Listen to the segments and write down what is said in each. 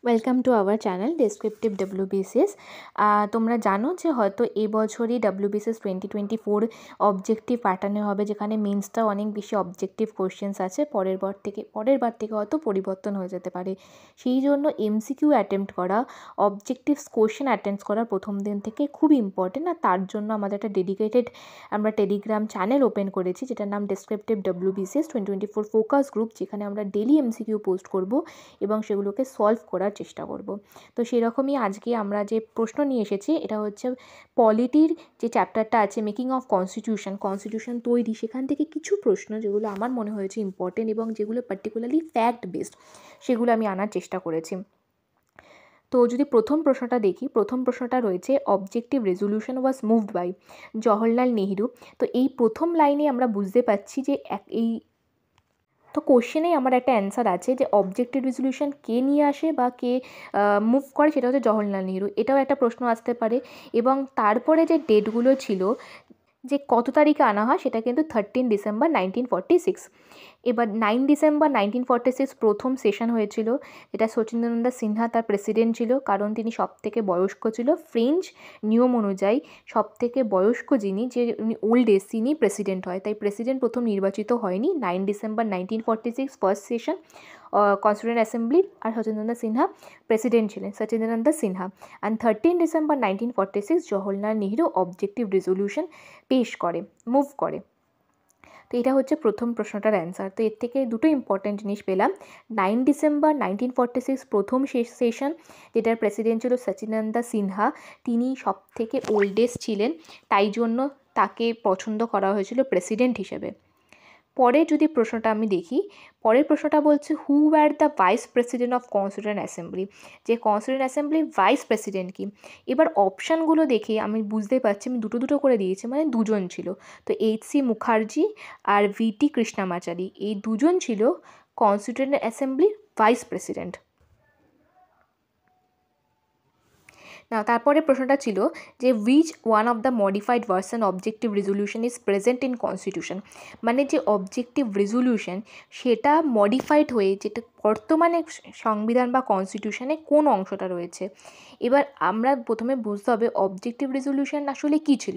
Welcome to our channel descriptive WBCS. তোমরা জানো যে হয়তো এবছরই ডব্লিউবিসিএস 2024 অবজেক্টিভ প্যাটার্নে হবে, যেখানে মেন্সটাও অনেক বেশি অবজেক্টিভ কোশ্চেন্স আছে। পরের বার থেকে হয়তো পরিবর্তন হয়ে যেতে পারে। সেই জন্য এমসিকিউ অ্যাটেম্প্ট করা, অবজেক্টিভ কোশ্চেন অ্যাটেন্ড করা প্রথম দিন থেকে খুব ইম্পর্টেন্ট। আর তার জন্য আমাদের একটা ডেডিকেটেড আমরা টেলিগ্রাম চ্যানেল ওপেন করেছি, যেটার নাম ডেসক্রিপটিভ ডব্লিউবিসিএস 2024 ফোকাস গ্রুপ, যেখানে আমরা ডেলি এমসিকিউ পোস্ট করব এবং সেগুলোকে সলভ করার চেষ্টা করব। তো সেরকমই আজকে আমরা যে প্রশ্ন নিয়ে এসেছি, এটা হচ্ছে পলিটির যে চ্যাপ্টারটা আছে, মেকিং অফ কনস্টিটিউশন তৈরি, সেখান থেকে কিছু প্রশ্ন যেগুলো আমার মনে হয়েছে ইম্পর্টেন্ট এবং যেগুলো পার্টিকুলারলি ফ্যাক্ট বেসড, সেগুলো আমি আনার চেষ্টা করেছি। তো যদি প্রথম প্রশ্নটা দেখি, প্রথম প্রশ্নটা রয়েছে objective resolution was moved by Jawaharlal Nehru. তো এই প্রথম লাইনে আমরা বুঝতে পারছি যে তো কোশ্চেনেই আমার একটা অ্যান্সার আছে যে অবজেক্টিভ রেজলিউশন কে নিয়ে আসে বা কে মুভ করে, সেটা হচ্ছে জওহরলাল নেহেরু। এটাও একটা প্রশ্ন আসতে পারে। এবং তারপরে যে ডেটগুলো ছিল, যে কত তারিখে আনা হয়, সেটা কিন্তু 13 ডিসেম্বর 1946। এবার 9 ডিসেম্বর 1946 প্রথম সেশন হয়েছিল, যেটা শচীন্দ্রনন্দা সিনহা তার প্রেসিডেন্ট ছিল, কারণ তিনি সবথেকে বয়স্ক ছিল। ফ্রেঞ্চ নিয়ম অনুযায়ী সবথেকে বয়স্ক যিনি, যে উনি ওল্ড এজ, তিনি প্রেসিডেন্ট হয়। তাই প্রেসিডেন্ট প্রথম নির্বাচিত হয়নি। 9 ডিসেম্বর 1946 ফার্স্ট সেশন কনস্টিটিউয়েন্ট অ্যাসেম্বলির, আর শচীন্দ্রনন্দা সিনহা প্রেসিডেন্ট ছিলেন, Sachchidananda Sinha. And 13 December 1946 Jawaharlal Nehru objective resolution পেশ করে, মুভ করে। তো এটা হচ্ছে প্রথম প্রশ্নটার অ্যান্সার। তো এর থেকে দুটো ইম্পর্ট্যান্ট জিনিস পেলাম। 9 ডিসেম্বর 1946 প্রথম সেশন, যেটার প্রেসিডেন্ট ছিল সচিদানন্দ সিনহা, তিনি সবথেকে ওল্ডেস্ট ছিলেন, তাই জন্য তাকে পছন্দ করা হয়েছিল প্রেসিডেন্ট হিসেবে। পরে যদি প্রশ্নটা আমি দেখি, পরের প্রশ্নটা বলছে who were the vice president of constituent assembly, যে কনস্টিটিউয়েন্ট অ্যাসেম্বলির ভাইস প্রেসিডেন্ট কি। এবার অপশানগুলো দেখে আমি বুঝতে পারছি, আমি দুটো দুটো করে দিয়েছি, মানে দুজন ছিল। তো এইচ.সি. মুখার্জি আর ভি.টি. কৃষ্ণামাচারী, এই দুজন ছিল কনস্টিটিউয়েন্ট অ্যাসেম্বলির ভাইস প্রেসিডেন্ট। না, তারপরে প্রশ্নটা ছিল যে which one of the modified version objective resolution is present in constitution, মানে যে অবজেক্টিভ রেজলিউশন সেটা মডিফাইড হয়ে, যেটা বর্তমানে সংবিধান বা কনস্টিটিউশনে কোন অংশটা রয়েছে। এবার আমরা প্রথমে বুঝতে হবে অবজেক্টিভ রেজলিউশন আসলে কী ছিল।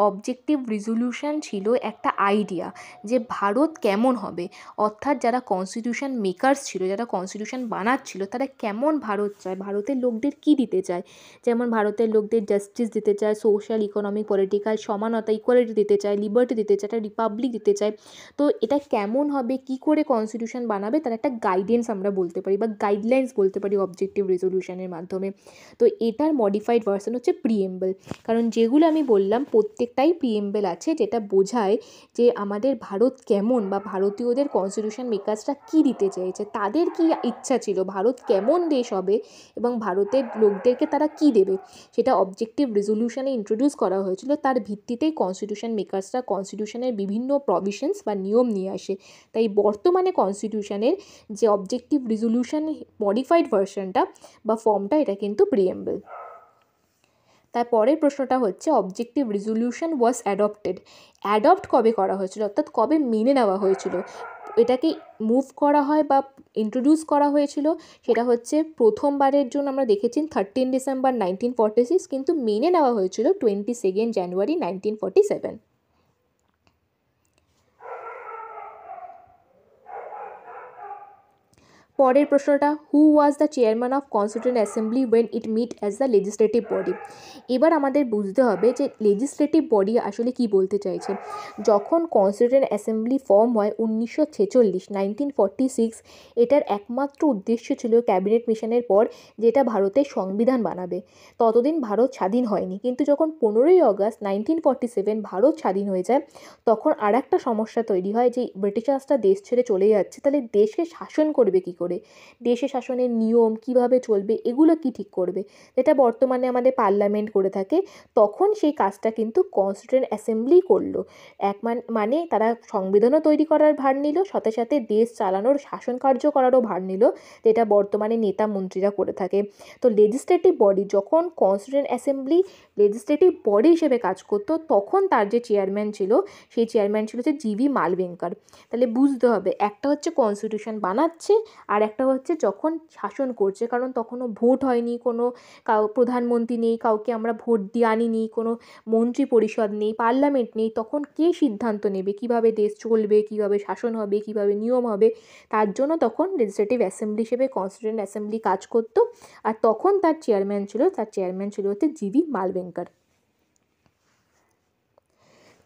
অবজেক্টিভ রেজলিউশন ছিল একটা আইডিয়া যে ভারত কেমন হবে, অর্থাৎ যারা কনস্টিটিউশন মেকার্স ছিল, যারা কনস্টিটিউশন বানাচ্ছিল, তারা কেমন ভারত চায়, ভারতের লোকদের কী দিতে চায়। যেমন ভারতের লোকদের জাস্টিস দিতে চায়, সোশ্যাল, ইকোনমিক, পলিটিক্যাল সমানতা, ইকুয়ালিটি দিতে চায়, লিবার্টি দিতে চায়, একটা রিপাবলিক দিতে চায়। তো এটা কেমন হবে, কী করে কনস্টিটিউশন বানাবে, তার একটা গাইডেন্স আমরা বলতে পারি বা গাইডলাইন্স বলতে পারি অবজেক্টিভ রেজলিউশনের মাধ্যমে। তো এটার মডিফাইড ভার্সন হচ্ছে প্রিএম্বল, কারণ যেগুলো আমি বললাম প্রত্যেকটাই প্রিএম্বল আছে, যেটা বোঝায় যে আমাদের ভারত কেমন বা ভারতীয়দের কনস্টিটিউশন মেকার্সরা কী দিতে চেয়েছে, তাদের কী ইচ্ছা ছিল, ভারত কেমন দেশ হবে এবং ভারতের লোকদেরকে তারা কী দেবে, সেটা অবজেক্টিভ রেজলিউশনে ইন্ট্রোডিউস করা হয়েছিল। তার ভিত্তিতেই কনস্টিটিউশন মেকার্সরা কনস্টিটিউশনের বিভিন্ন প্রভিশনস বা নিয়ম নিয়ে আসে। তাই বর্তমানে কনস্টিটিউশনের যে অবজেক্টিভ রেজলিউশন মডিফাইড ভার্সনটা বা ফর্মটা, এটা কিন্তু প্রিএম্বল। তারপরের প্রশ্নটা হচ্ছে অবজেক্টিভ রেজলিউশন ওয়াজ অ্যাডপ্ট কবে করা হয়েছিল, অর্থাৎ কবে মেনে নেওয়া হয়েছিল। এটাকে মুভ করা হয় বা ইন্ট্রোডিউস করা হয়েছিল, সেটা হচ্ছে প্রথমবারের জন্য আমরা দেখেছি 13 ডিসেম্বর 1946, কিন্তু মেনে নেওয়া হয়েছিল 22 জানুয়ারি 1947। পরের প্রশ্নটা who was the chairman of constituent assembly when it met as the legislative body. এবার আমাদের বুঝতে হবে যে লেজিসলেটিভ বডি আসলে কি বলতে চাইছে। যখন কনস্টিটিউয়েন্ট অ্যাসেম্বলি ফর্ম হয় 1946, এটার একমাত্র উদ্দেশ্য ছিল ক্যাবিনেট মিশনের পর, যেটা ভারতের সংবিধান বানাবে। ততদিন ভারত স্বাধীন হয়নি, কিন্তু যখন 15ই আগস্ট 1947 ভারত স্বাধীন হয়ে যায়, তখন আর একটা সমস্যা তৈরি হয় যে ব্রিটিশার্সরা দেশ ছেড়ে চলে যাচ্ছে, তাহলে দেশকে শাসন করবে কী করে, দেশে শাসনের নিয়ম কিভাবে চলবে, এগুলো কি ঠিক করবে, যেটা বর্তমানে আমাদের পার্লামেন্ট করে থাকে। তখন সেই কাজটা কিন্তু কনস্টিটিউয়েন্ট অ্যাসেম্বলি করলো। মানে তারা সংবিধানও তৈরি করার ভার নিল, সাথে সাথে দেশ চালানোর, শাসন কার্য করারও ভার নিল, যেটা বর্তমানে নেতা মন্ত্রীরা করে থাকে। তো লেজিসলেটিভ বডি, যখন কনস্টিটিউয়েন্ট অ্যাসেম্বলি লেজিসলেটিভ বডি হিসেবে কাজ করতো, তখন তার যে চেয়ারম্যান ছিল, সেই চেয়ারম্যান ছিল যে জি.ভি. মালভিঙ্কার। তাহলে বুঝতে হবে, একটা হচ্ছে কনস্টিটিউশন বানাচ্ছে, আর একটা হচ্ছে যখন শাসন করছে, কারণ তখনও ভোট হয়নি, কোনো প্রধানমন্ত্রী নেই, কাউকে আমরা ভোট দিয়ে আনিনি, কোনো মন্ত্রী পরিষদ নেই, পার্লামেন্ট নেই, তখন কে সিদ্ধান্ত নেবে কীভাবে দেশ চলবে, কীভাবে শাসন হবে, কীভাবে নিয়ম হবে? তার জন্য তখন লেজিসলেটিভ অ্যাসেম্বলি হিসেবে কনস্টিটিউয়েন্ট অ্যাসেম্বলি কাজ করতো। আর তখন তার চেয়ারম্যান ছিল হচ্ছে জিভি মালভিঙ্কার।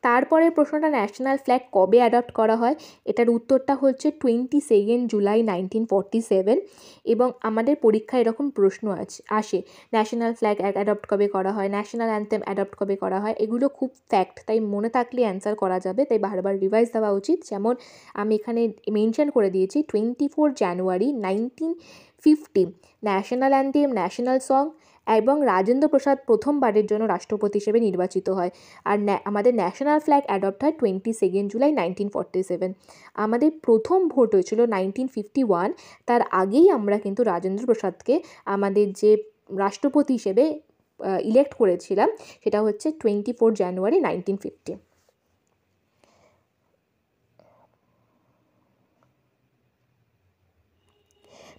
তারপরে প্রশ্নটা, ন্যাশনাল ফ্ল্যাগ কবে অ্যাডপ্ট করা হয়? এটার উত্তরটা হচ্ছে 22 জুলাই 1947। এবং আমাদের পরীক্ষায় এরকম প্রশ্ন আসে, ন্যাশনাল ফ্ল্যাগ অ্যাডপ্ট কবে করা হয়, ন্যাশনাল অ্যান্থেম অ্যাডপ্ট কবে করা হয়। এগুলো খুব ফ্যাক্ট, তাই মনে থাকলে অ্যান্সার করা যাবে, তাই বারবার রিভাইজ দেওয়া উচিত। যেমন আমি এখানে মেনশন করে দিয়েছি 24 January 1950 national anthem, national song, এবং রাজেন্দ্র প্রসাদ প্রথমবারের জন্য রাষ্ট্রপতি হিসেবে নির্বাচিত হয়। আর আমাদের ন্যাশনাল ফ্ল্যাগ অ্যাডপ্ট হয় 22 জুলাই 1947। আমাদের প্রথম ভোট হয়েছিল 1951, তার আগেই আমরা কিন্তু রাজেন্দ্র প্রসাদকে আমাদের যে রাষ্ট্রপতি হিসেবে ইলেক্ট করেছিলাম, সেটা হচ্ছে 24 জানুয়ারি 1950।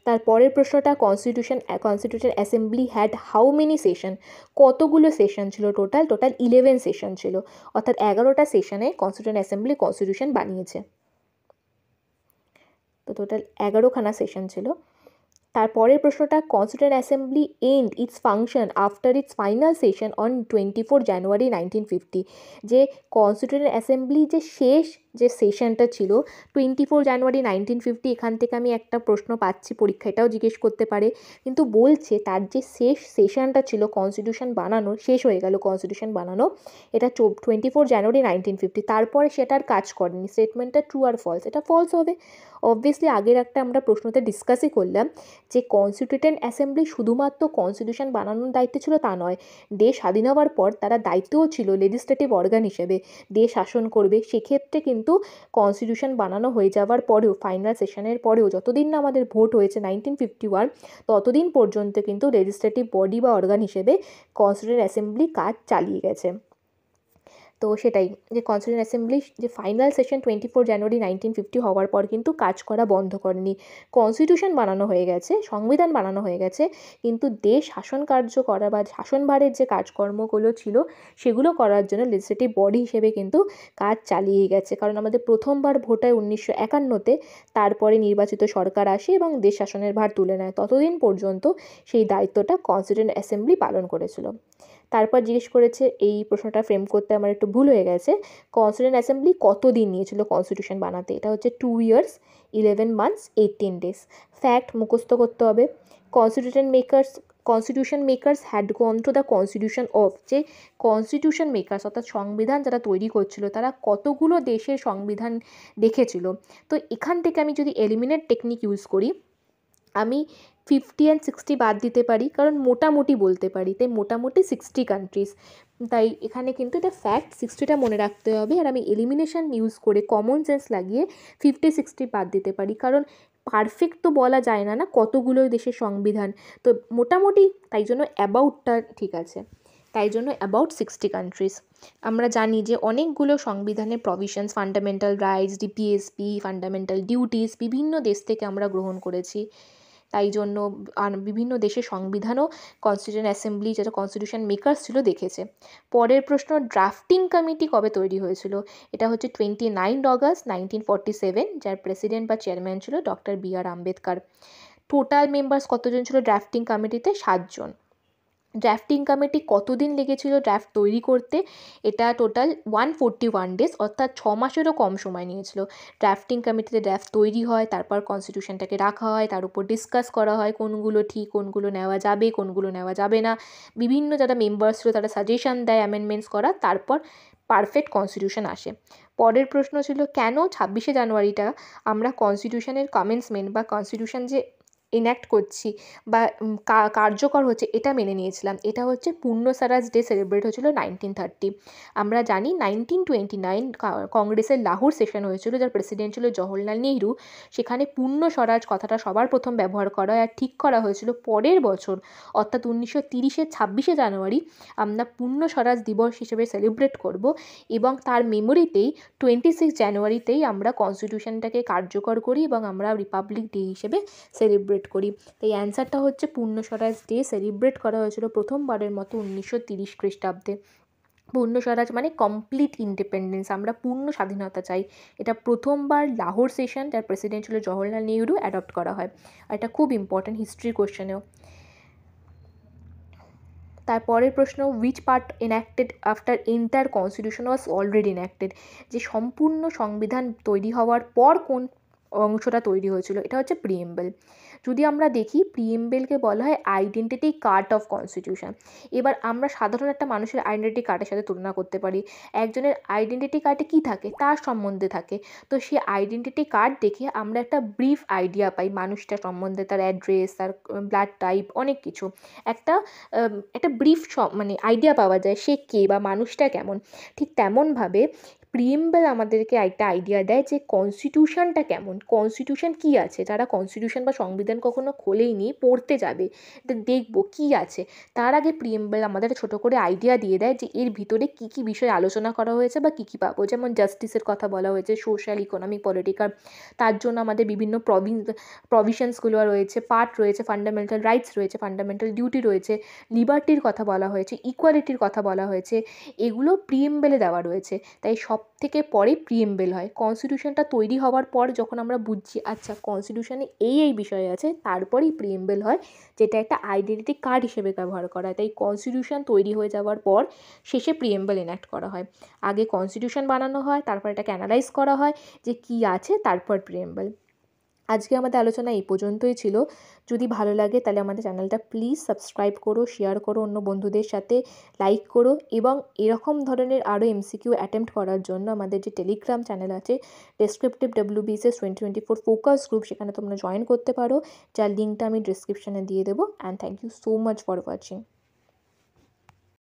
তারপরের প্রশ্নটা, constitution assembly had how many session? কতগুলো সেশন ছিল? টোটাল 11 সেশন ছিল, অর্থাৎ 11টা সেশনে কনস্টিটিউশন অ্যাসেম্বলি কনস্টিটিউশন বানিয়েছে। তো টোটাল 11খানা সেশন ছিল। তারপরের প্রশ্নটা, constituent assembly and its function after its final session on 24 January 1950। যে কনস্টিটিউয়েন্ট অ্যাসেম্বলি যে শেষ যে সেশনটা ছিল 24 জানুয়ারি 1950, এখান থেকে আমি একটা প্রশ্ন পাচ্ছি, পরীক্ষা এটাও জিজ্ঞেস করতে পারে, কিন্তু বলছে তার যে শেষ সেশনটা ছিল কনস্টিটিউশন বানানো, শেষ হয়ে গেল কনস্টিটিউশন বানানো, এটা 24 জানুয়ারি 1950। তারপরে সেটার কাজ করেনি। স্টেটমেন্টটা ট্রু আর ফলস? এটা ফলস হবে। অবভিয়াসলি আগের একটা আমরা প্রশ্নতে ডিসকাসই করলাম যে কনস্টিটিউয়েন্ট অ্যাসেম্বলি শুধুমাত্র কনস্টিটিউশন বানানোর দায়িত্ব ছিল তা নয়, দেশ স্বাধীন হওয়ার পর তারা দায়িত্বও ছিল লেজিসলেটিভ অর্গান হিসেবে, দেশ শাসন করবে। সেক্ষেত্রে কিন্তু কনস্টিটিউশন বানানো হয়ে যাওয়ার পরেও, ফাইনাল সেশনের পরেও, যতদিন না আমাদের ভোট হয়েছে 1951, ততদিন পর্যন্ত কিন্তু লেজিসলেটিভ বডি বা অর্গান হিসেবে কনস্টিটিউয়েন্ট অ্যাসেম্বলি কাজ চালিয়ে গেছে। তো সেটাই, যে কনস্টিটিউয়েন্ট অ্যাসেম্বলি যে ফাইনাল সেশন 24 জানুয়ারি 1950 হওয়ার পর কিন্তু কাজ করা বন্ধ করেনি। কনস্টিটিউশন বানানো হয়ে গেছে, সংবিধান বানানো হয়ে গেছে, কিন্তু দেশ শাসন কার্য করা বা শাসনভারের যে কাজকর্মগুলো ছিল সেগুলো করার জন্য লেজিসলেটিভ বডি হিসেবে কিন্তু কাজ চালিয়ে গেছে। কারণ আমাদের প্রথমবার ভোট হয় 1951-তে, তারপরে নির্বাচিত সরকার আসে এবং দেশ শাসনের ভার তুলে নেয়। ততদিন পর্যন্ত সেই দায়িত্বটা কনস্টিটিউয়েন্ট অ্যাসেম্বলি পালন করেছিল। তারপর জিজ্ঞেস করেছে, এই প্রশ্নটা ফ্রেম করতে আমার একটু ভুল হয়ে গেছে, কনস্টিটিউয়েন্ট অ্যাসেম্বলি কতদিন নিয়েছিল কনস্টিটিউশন বানাতে? এটা হচ্ছে 2 years 11 months 18 days। ফ্যাক্ট মুখস্থ করতে হবে। Constitution makers had gone to the constitution of, যে কনস্টিটিউশন মেকার্স অর্থাৎ সংবিধান যারা তৈরি করছিল তারা কতগুলো দেশের সংবিধান দেখেছিল। তো এখান থেকে আমি যদি এলিমিনেট টেকনিক ইউজ করি, আমি 50 and 60 বাদ দিতে পারি, কারণ মোটামুটি বলতে পারি, তাই মোটামুটি 60 কান্ট্রিজ। তাই এখানে কিন্তু এটা ফ্যাক্ট, 60টা মনে রাখতে হবে। আর আমি এলিমিনেশন ইউজ করে কমন সেন্স লাগিয়ে 50-60 বাদ দিতে পারি, কারণ পারফেক্ট তো বলা যায় না কতগুলো দেশের সংবিধান, তো মোটামুটি, তাই জন্য অ্যাবাউটটা ঠিক আছে। তাই জন্য অ্যাবাউট 60 কান্ট্রিজ। আমরা জানি যে অনেকগুলো সংবিধানের provisions, fundamental rights, DPSP, fundamental duties বিভিন্ন দেশ থেকে আমরা গ্রহণ করেছি। তাই জন্য বিভিন্ন দেশের সংবিধানও কনস্টিটিউয়েন্ট অ্যাসেম্বলি, যেটা কনস্টিটিউশন মেকার্স ছিল, দেখেছে। পরের প্রশ্ন, ড্রাফটিং কমিটি কবে তৈরি হয়েছিল? এটা হচ্ছে 29 অগস্ট 1947, যার প্রেসিডেন্ট বা চেয়ারম্যান ছিল doctor B.R.. Ambedkar. Total members কতজন ছিল ড্রাফটিং কমিটিতে? 7 জন। ড্রাফটিং কমিটি কতদিন লেগেছিল ড্রাফট তৈরি করতে? এটা টোটাল 141 days, অর্থাৎ 6 মাসেরও কম সময় নিয়েছিল। ড্রাফটিং কমিটিতে ড্রাফট তৈরি হয়, তারপর কনস্টিটিউশনটাকে রাখা হয়, তার উপর ডিসকাস করা হয় কোনগুলো ঠিক, কোনগুলো নেওয়া যাবে, কোনগুলো নেওয়া যাবে না। বিভিন্ন যারা মেম্বার্স ছিল তারা সাজেশন দেয় অ্যামেন্ডমেন্টস করা, তারপর পারফেক্ট কনস্টিটিউশন আসে। পরের প্রশ্ন ছিল, কেন 26শে জানুয়ারিটা আমরা কনস্টিটিউশনের কমেন্সমেন্ট বা কনস্টিটিউশন যে এনাক্ট করছি বা কার্যকর হচ্ছে এটা মেনে নিয়েছিলাম। এটা হচ্ছে পূর্ণ স্বরাজ ডে সেলিব্রেট হয়েছিল 1930। আমরা জানি 1929 কংগ্রেসের লাহোর সেশন হয়েছিল, যার প্রেসিডেন্ট ছিল জওহরলাল নেহরু। সেখানে পূর্ণ স্বরাজ কথাটা সবার প্রথম ব্যবহার করা হয়, আর ঠিক করা হয়েছিল পরের বছর অর্থাৎ 1930-এর 26শে জানুয়ারি আমরা পূর্ণ স্বরাজ দিবস হিসেবে সেলিব্রেট করব, এবং তার মেমোরিতেই 26 জানুয়ারিতেই আমরা কনস্টিটিউশনটাকে কার্যকর করি এবং আমরা রিপাবলিক ডে হিসেবে সেলিব্রেট করি। তাই অ্যান্সারটা হচ্ছে পূর্ণ স্বরাজ ডে সেলিব্রেট করা হয়েছিল প্রথমবারের মতো 1930 খ্রিস্টাব্দে। পূর্ণ স্বরাজ মানে কমপ্লিট ইন্ডিপেন্ডেন্স, আমরা পূর্ণ স্বাধীনতা চাই। এটা প্রথমবার লাহোর সেশন, যার প্রেসিডেন্ট ছিল জওহরলাল নেহরু, অ্যাডপ্ট করা হয়। আর এটা খুব ইম্পর্ট্যান্ট হিস্ট্রি কোশ্চেনেও। তারপরের প্রশ্ন, which part enacted after entire constitution was already enacted, যে সম্পূর্ণ সংবিধান তৈরি হওয়ার পর কোন অংশটা তৈরি হয়েছিল, এটা হচ্ছে প্রিএম্বল। যদি আমরা দেখি, প্রিএম্বলকে বলা হয় আইডেন্টিটি কার্ড অফ কনস্টিটিউশন। এবার আমরা সাধারণ একটা মানুষের আইডেন্টিটি কার্ডের সাথে তুলনা করতে পারি। একজনের আইডেন্টিটি কার্ডে কী থাকে, তার সম্বন্ধে থাকে। তো সেই আইডেন্টিটি কার্ড দেখে আমরা একটা ব্রিফ আইডিয়া পাই মানুষটার সম্বন্ধে, তার অ্যাড্রেস, তার ব্লাড টাইপ, অনেক কিছু একটা একটা ব্রিফ মানে আইডিয়া পাওয়া যায় সে কে বা মানুষটা কেমন। ঠিক তেমনভাবে প্রিএম্বল আমাদেরকে একটা আইডিয়া দেয় যে কনস্টিটিউশনটা কেমন, কনস্টিটিউশন কী আছে। যারা কনস্টিটিউশন বা সংবিধান কখনো খোলেইনি, পড়তে যাবে, দেখবো কী আছে, তার আগে প্রিএম্বল আমাদের ছোটো করে আইডিয়া দিয়ে দেয় যে এর ভিতরে কী কী বিষয় আলোচনা করা হয়েছে বা কী কী পাবো। যেমন জাস্টিসের কথা বলা হয়েছে, সোশ্যাল, ইকোনমিক, পলিটিক্যাল, তার জন্য আমাদের বিভিন্ন প্রভিশনসগুলো রয়েছে, পার্ট রয়েছে, ফান্ডামেন্টাল রাইটস রয়েছে, ফান্ডামেন্টাল ডিউটি রয়েছে, লিবার্টির কথা বলা হয়েছে, ইকুয়ালিটির কথা বলা হয়েছে, এগুলো প্রিএম্বলে দেওয়া রয়েছে। তাই সব থেকে পরে প্রিএম্বল হয়। কনস্টিটিউশনটা তৈরি হওয়ার পর যখন আমরা বুঝছি আচ্ছা কনস্টিটিউশনে এই বিষয় আছে, তারপরেই প্রিএম্বল হয়, যেটা একটা আইডেন্টিটি কার্ড হিসেবে ব্যবহার করা হয়। তাই কনস্টিটিউশন তৈরি হয়ে যাওয়ার পর শেষে প্রিএম্বল এনাক্ট করা হয়। আগে কনস্টিটিউশন বানানো হয়, তারপর এটাকে অ্যানালাইজ করা হয় যে কী আছে, তারপর প্রিএম্বল। আজকে আমাদের আলোচনা এই পর্যন্তই ছিল। যদি ভালো লাগে তাহলে আমাদের চ্যানেলটা প্লিজ সাবস্ক্রাইব করো, শেয়ার করো অন্য বন্ধুদের সাথে, লাইক করো, এবং এরকম ধরনের আরও এমসিকিউ অ্যাটেম্প্ট করার জন্য আমাদের যে টেলিগ্রাম চ্যানেল আছে, ডেসক্রিপটিভ WBCS 2024 ফোকাস গ্রুপ, সেখানে তোমরা জয়েন করতে পারো, যার লিঙ্কটা আমি ডিসক্রিপশানে দিয়ে দেবো। And thank you so much for watching.